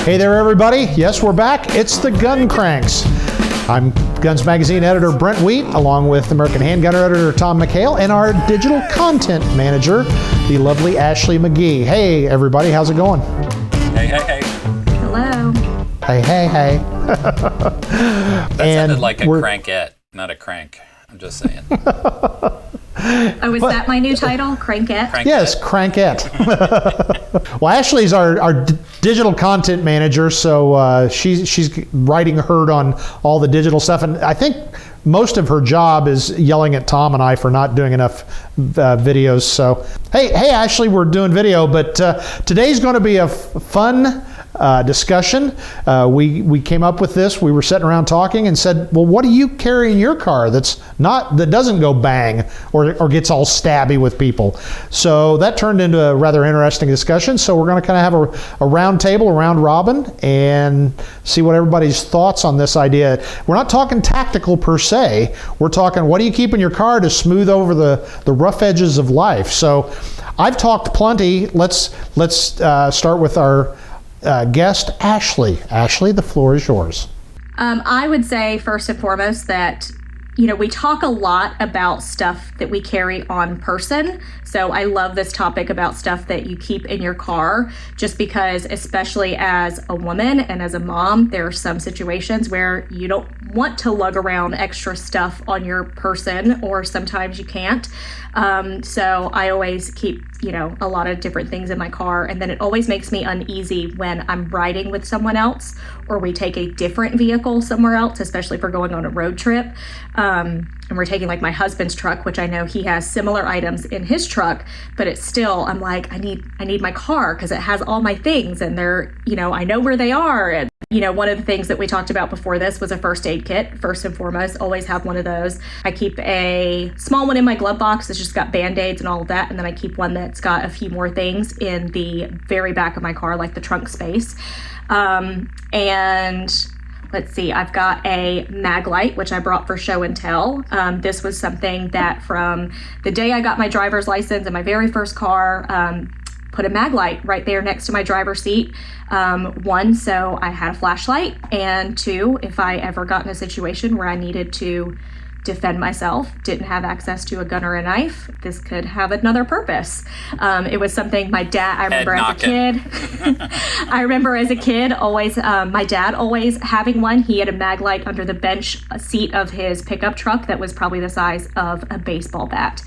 Hey there, everybody. Yes, we're back. It's the Gun Cranks. I'm Guns Magazine editor Brent Wheat, along with American Handgunner editor Tom McHale, and our digital content manager, the lovely Ashley McGee. Hey, everybody. How's it going? Hey, hey, hey. Hello. Hey, hey, hey. That sounded like a crankette, not a crank. I'm just saying. Oh, is that my new title? Crankette? Yes, Crankette. Well, Ashley's our digital content manager, so she's writing herd on all the digital stuff, and I think most of her job is yelling at Tom and I for not doing enough videos. So, hey, Ashley, we're doing video, but today's going to be a fun discussion. We came up with this. We were sitting around talking and said, well, what do you carry in your car that doesn't go bang or gets all stabby with people? So that turned into a rather interesting discussion. So we're going to kind of have a round table, a round robin, and see what everybody's thoughts on this idea. We're not talking tactical per se. We're talking, what do you keep in your car to smooth over the rough edges of life? So I've talked plenty. Let's start with our guest, Ashley. Ashley, the floor is yours. I would say first and foremost that, we talk a lot about stuff that we carry on person. So I love this topic about stuff that you keep in your car, just because, especially as a woman and as a mom, there are some situations where you don't want to lug around extra stuff on your person, or sometimes you can't. So I always keep, a lot of different things in my car. And then it always makes me uneasy when I'm riding with someone else or we take a different vehicle somewhere else, especially if we're going on a road trip. And we're taking like my husband's truck, which I know he has similar items in his truck, but it's still, I'm like, I need my car because it has all my things and they're, I know where they are. And one of the things that we talked about before this was a first aid kit. First and foremost, always have one of those. I keep a small one in my glove box that's just got Band-Aids and all of that. And then I keep one that's got a few more things in the very back of my car, like the trunk space. And let's see, I've got a mag light, which I brought for show and tell. This was something that from the day I got my driver's license in my very first car, put a mag light right there next to my driver's seat. One, so I had a flashlight, and two, if I ever got in a situation where I needed to defend myself, didn't have access to a gun or a knife, this could have another purpose. It was something my dad, I remember as a kid, always, my dad always having one. He had a mag light under the bench seat of his pickup truck that was probably the size of a baseball bat.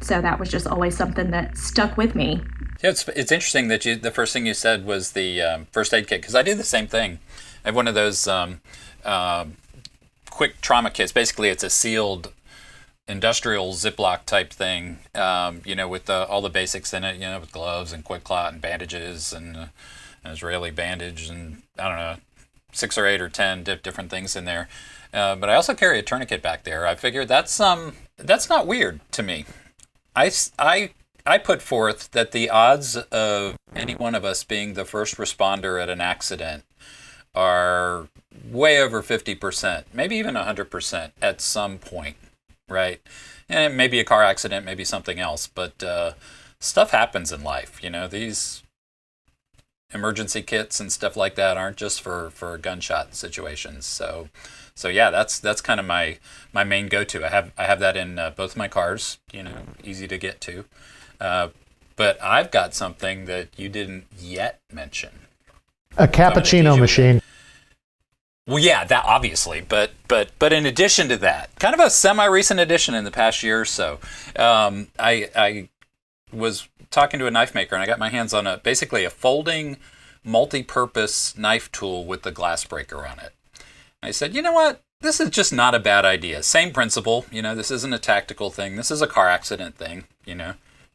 So that was just always something that stuck with me. Yeah, it's interesting that the first thing you said was the first aid kit, because I do the same thing. I have one of those quick trauma kits. Basically, it's a sealed industrial Ziploc type thing, with all the basics in it, with gloves and quick clot and bandages and an Israeli bandage and, I don't know, 6 or 8 or 10 different things in there. But I also carry a tourniquet back there. I figured that's not weird to me. I put forth that the odds of any one of us being the first responder at an accident are way over 50%, maybe even 100% at some point, right? And it may be a car accident, maybe something else, but stuff happens in life. These emergency kits and stuff like that aren't just for gunshot situations. So yeah, that's kind of my main go-to. I have that in both my cars, easy to get to. But I've got something that you didn't yet mention. A cappuccino machine. Well, yeah, that obviously, but in addition to that, kind of a semi-recent addition in the past year or so, I was talking to a knife maker and I got my hands on basically a folding multi-purpose knife tool with the glass breaker on it. I said, you know what? This is just not a bad idea. Same principle. This isn't a tactical thing. This is a car accident thing. You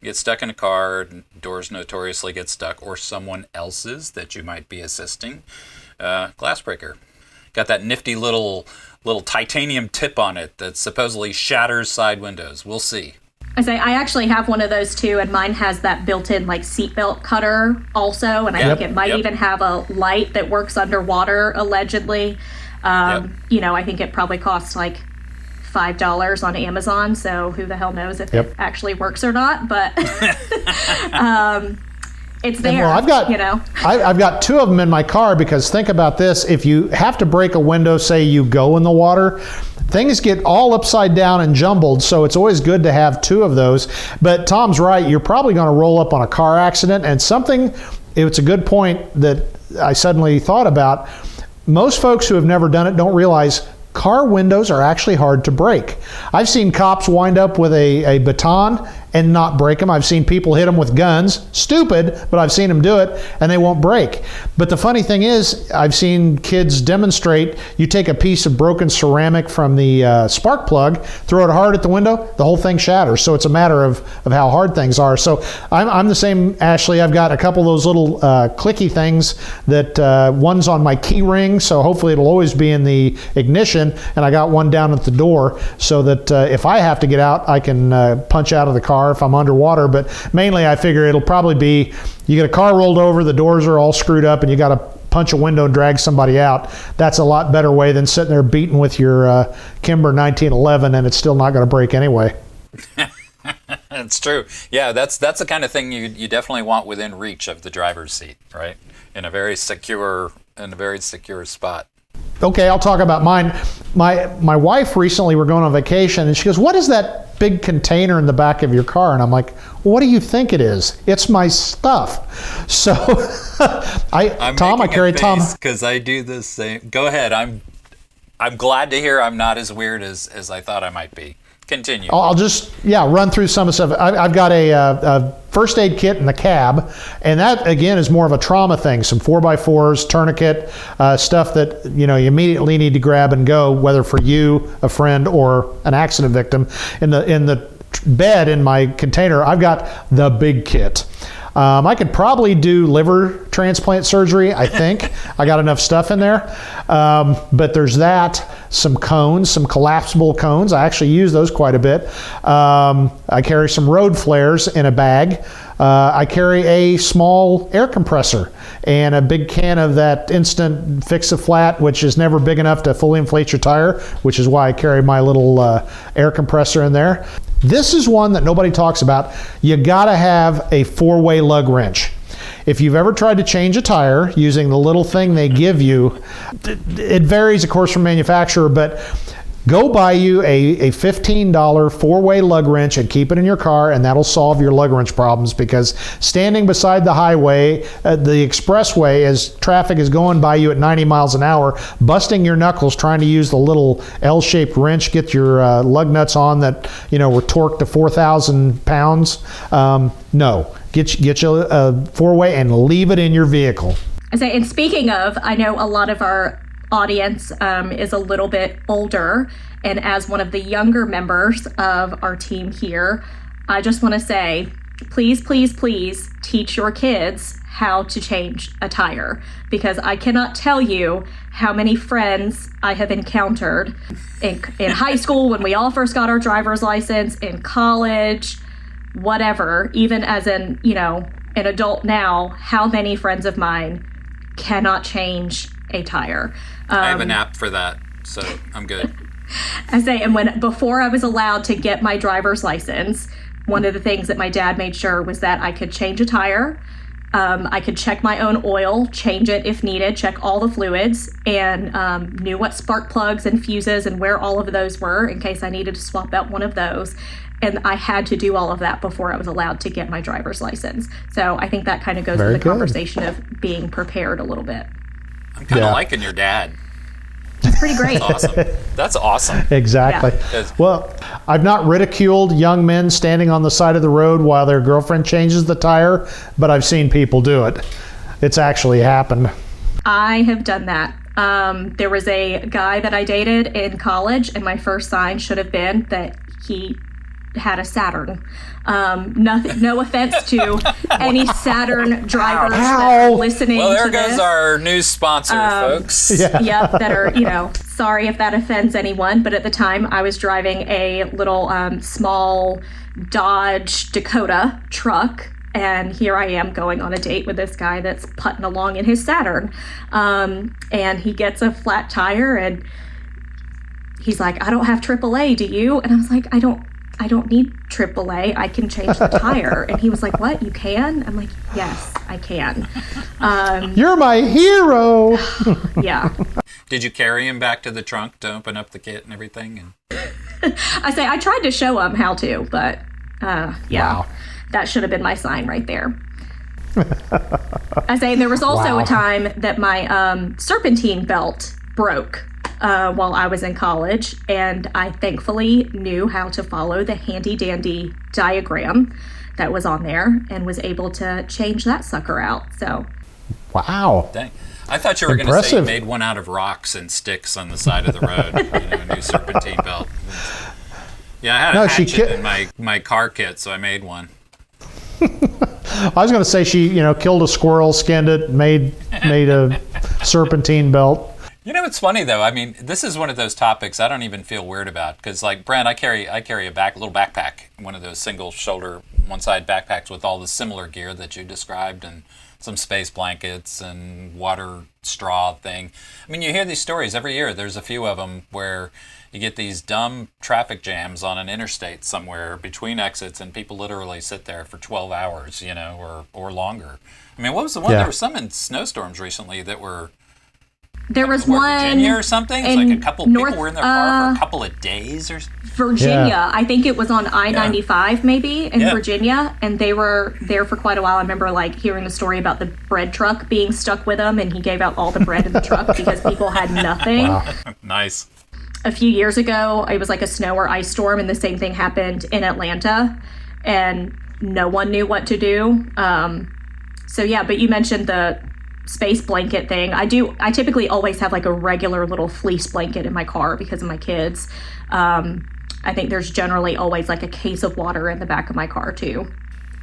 get stuck in a car, doors notoriously get stuck, or someone else's that you might be assisting. Glass breaker. Got that nifty little titanium tip on it that supposedly shatters side windows. We'll see. I actually have one of those too, and mine has that built-in like seatbelt cutter also, and I think it might even have a light that works underwater, allegedly. I think it probably costs like $5 on Amazon, so who the hell knows if it actually works or not, but it's there. Well, I've got, I've got 2 of them in my car, because think about this. If you have to break a window, say you go in the water, things get all upside down and jumbled. So it's always good to have 2 of those. But Tom's right. You're probably going to roll up on a car accident, and it's a good point that I suddenly thought about. Most folks who have never done it don't realize car windows are actually hard to break. I've seen cops wind up with a baton and not break them. I've seen people hit them with guns. Stupid, but I've seen them do it, and they won't break. But the funny thing is, I've seen kids demonstrate, you take a piece of broken ceramic from the spark plug, throw it hard at the window, the whole thing shatters. So it's a matter of how hard things are. So I'm the same, Ashley. I've got a couple of those little clicky things that one's on my key ring, so hopefully it'll always be in the ignition, and I got one down at the door so that if I have to get out, I can punch out of the car if I'm underwater. But mainly I figure it'll probably be, you get a car rolled over, the doors are all screwed up, and you got to punch a window and drag somebody out. That's a lot better way than sitting there beating with your Kimber 1911, and it's still not going to break anyway. It's true. Yeah, that's the kind of thing you definitely want within reach of the driver's seat, right? In a very secure spot. Okay, I'll talk about mine. My wife recently, we're going on vacation, and she goes, "What is that big container in the back of your car?" And I'm like, "What do you think it is? It's my stuff." So I carry Tom, because I do the same. Go ahead. I'm glad to hear I'm not as weird as I thought I might be. Continue. I'll just run through some of the stuff. I've got a first aid kit in the cab, and that again is more of a trauma thing. Some 4x4s, tourniquet, stuff that you immediately need to grab and go, whether for you, a friend, or an accident victim. In the bed in my container, I've got the big kit. I could probably do liver transplant surgery, I think. I got enough stuff in there. But there's that, some cones, some collapsible cones. I actually use those quite a bit. I carry some road flares in a bag. I carry a small air compressor and a big can of that instant fix-a-flat, which is never big enough to fully inflate your tire, which is why I carry my little air compressor in there. This is one that nobody talks about. You gotta have a 4-way lug wrench. If you've ever tried to change a tire using the little thing they give you, it varies, of course, from manufacturer, but go buy you a $15 4-way lug wrench and keep it in your car, and that'll solve your lug wrench problems, because standing beside the highway, the expressway, as traffic is going by you at 90 miles an hour, busting your knuckles trying to use the little L-shaped wrench, get your lug nuts on that were torqued to 4,000 pounds. No. Get you a 4-way and leave it in your vehicle. And speaking of, I know a lot of our audience is a little bit older, and as one of the younger members of our team here, I just want to say, please, please, please teach your kids how to change a tire, because I cannot tell you how many friends I have encountered in high school, when we all first got our driver's license, in college, whatever, even as an adult now, how many friends of mine cannot change a tire. I have an app for that, so I'm good. Before I was allowed to get my driver's license, one of the things that my dad made sure was that I could change a tire. I could check my own oil, change it if needed, check all the fluids, and knew what spark plugs and fuses and where all of those were in case I needed to swap out one of those. And I had to do all of that before I was allowed to get my driver's license. So I think that kind of goes with the conversation of being prepared a little bit. I'm kind of liking your dad. That's pretty great. That's awesome. Exactly. Yeah. Well, I've not ridiculed young men standing on the side of the road while their girlfriend changes the tire, but I've seen people do it. It's actually happened. I have done that. There was a guy that I dated in college, and my first sign should have been that he had a Saturn. No offense to any Saturn drivers that are listening to this. Well, there goes our new sponsor, folks. Yep, that are, sorry if that offends anyone, but at the time I was driving a little small Dodge Dakota truck, and here I am going on a date with this guy that's putting along in his Saturn. And he gets a flat tire, and he's like, "I don't have AAA, do you?" And I was like, I don't I don't need AAA. I can change the tire. And he was like, what? You can? I'm like, yes, I can. You're my hero. Yeah. Did you carry him back to the trunk to open up the kit and everything? I tried to show him how to, but yeah, Wow. that should have been my sign right there. There was also a time that my serpentine belt broke while I was in college, and I thankfully knew how to follow the handy dandy diagram that was on there and was able to change that sucker out. So, Wow. Dang. I thought you were going to say you made one out of rocks and sticks on the side of the road, a new serpentine belt. Yeah, I had a hatchet in my car kit, so I made one. I was going to say she, killed a squirrel, skinned it, made a serpentine belt. It's funny though. I mean, this is one of those topics I don't even feel weird about because, like Brent, I carry a little backpack, one of those single shoulder, one side backpacks with all the similar gear that you described, and some space blankets and water straw thing. I mean, you hear these stories every year. There's a few of them where you get these dumb traffic jams on an interstate somewhere between exits, and people literally sit there for 12 hours, or longer. I mean, what was the one? Yeah. There were some in snowstorms recently that were. there was one Virginia or something. It's like a couple people were in their car for a couple of days or. Virginia. Yeah. I think it was on I-95 maybe in Virginia, and they were there for quite a while. I remember hearing the story about the bread truck being stuck with him, and he gave out all the bread in the truck because people had nothing. Wow. Nice. A few years ago, it was like a snow or ice storm, and the same thing happened in Atlanta, and no one knew what to do. So yeah, but you mentioned the space blanket thing. I typically always have a regular little fleece blanket in my car because of my kids. I think there's generally always a case of water in the back of my car too.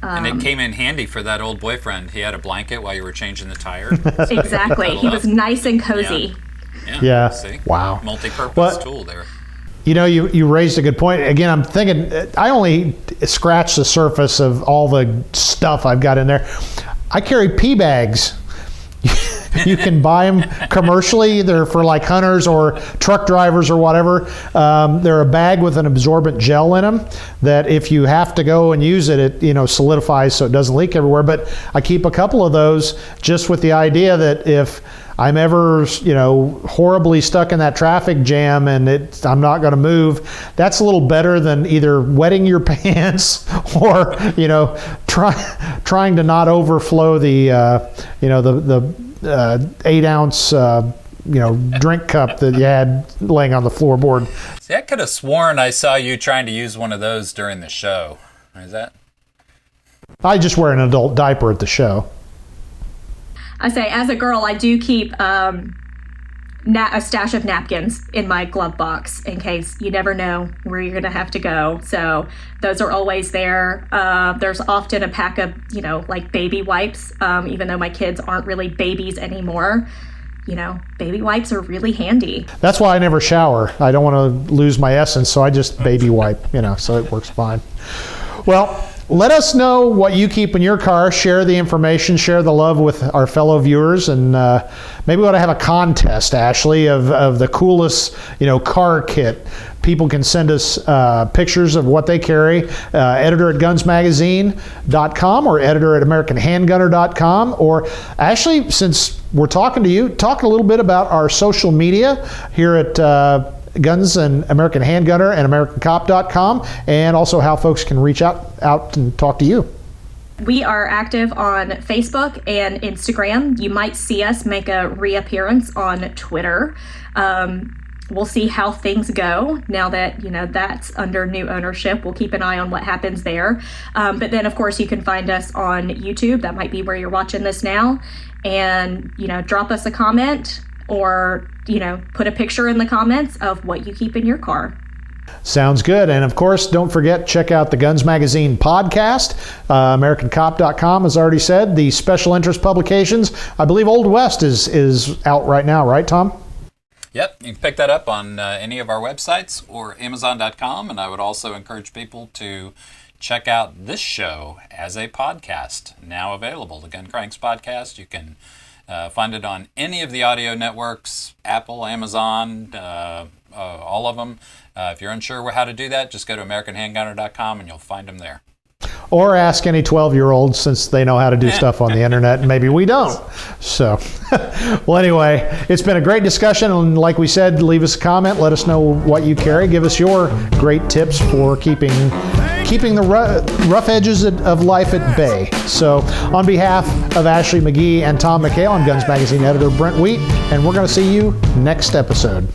And it came in handy for that old boyfriend. He had a blanket while you were changing the tire. Exactly. He was nice and cozy. Yeah. See? Wow. Multi-purpose tool there. You raised a good point. Again, I'm thinking I only scratched the surface of all the stuff I've got in there. I carry pee bags. You can buy them commercially, either for hunters or truck drivers or whatever. They're a bag with an absorbent gel in them that if you have to go and use it, it solidifies so it doesn't leak everywhere. But I keep a couple of those just with the idea that if I'm ever, horribly stuck in that traffic jam and I'm not going to move, that's a little better than either wetting your pants or, trying to not overflow the 8-ounce, drink cup that you had laying on the floorboard. See, I could have sworn I saw you trying to use one of those during the show. Is that? I just wear an adult diaper at the show. As a girl, I do keep a stash of napkins in my glove box in case you never know where you're going to have to go. So those are always there. There's often a pack of, baby wipes, even though my kids aren't really babies anymore. Baby wipes are really handy. That's why I never shower. I don't want to lose my essence, so I just baby wipe, so it works fine. Well, let us know what you keep in your car. Share the information, share the love with our fellow viewers, and maybe we ought to have a contest, Ashley, of the coolest, car kit. People can send us pictures of what they carry. Editor at gunsmagazine.com or editor at americanhandgunner.com. Or Ashley, since we're talking to you, talk a little bit about our social media here at Guns and American Handgunner and AmericanCop.com, and also how folks can reach out and talk to you. We are active on Facebook and Instagram. You might see us make a reappearance on Twitter. We'll see how things go now that, that's under new ownership. We'll keep an eye on what happens there. But then, of course, you can find us on YouTube. That might be where you're watching this now. And, drop us a comment or, put a picture in the comments of what you keep in your car. Sounds good. And of course, don't forget, check out the Guns Magazine podcast. AmericanCop.com has already said. The special interest publications, I believe Old West is out right now, right, Tom? Yep, you can pick that up on any of our websites or Amazon.com. And I would also encourage people to check out this show as a podcast, now available, the Gun Cranks Podcast. You can find it on any of the audio networks, Apple, Amazon, all of them. If you're unsure how to do that, just go to AmericanHandgunner.com and you'll find them there. Or ask any 12-year-old, since they know how to do stuff on the internet, and maybe we don't. So, well, anyway, it's been a great discussion, and like we said, leave us a comment. Let us know what you carry. Give us your great tips for keeping the rough edges of life at bay. So, on behalf of Ashley McGee and Tom McHale, I'm Guns Magazine editor Brent Wheat, and we're going to see you next episode.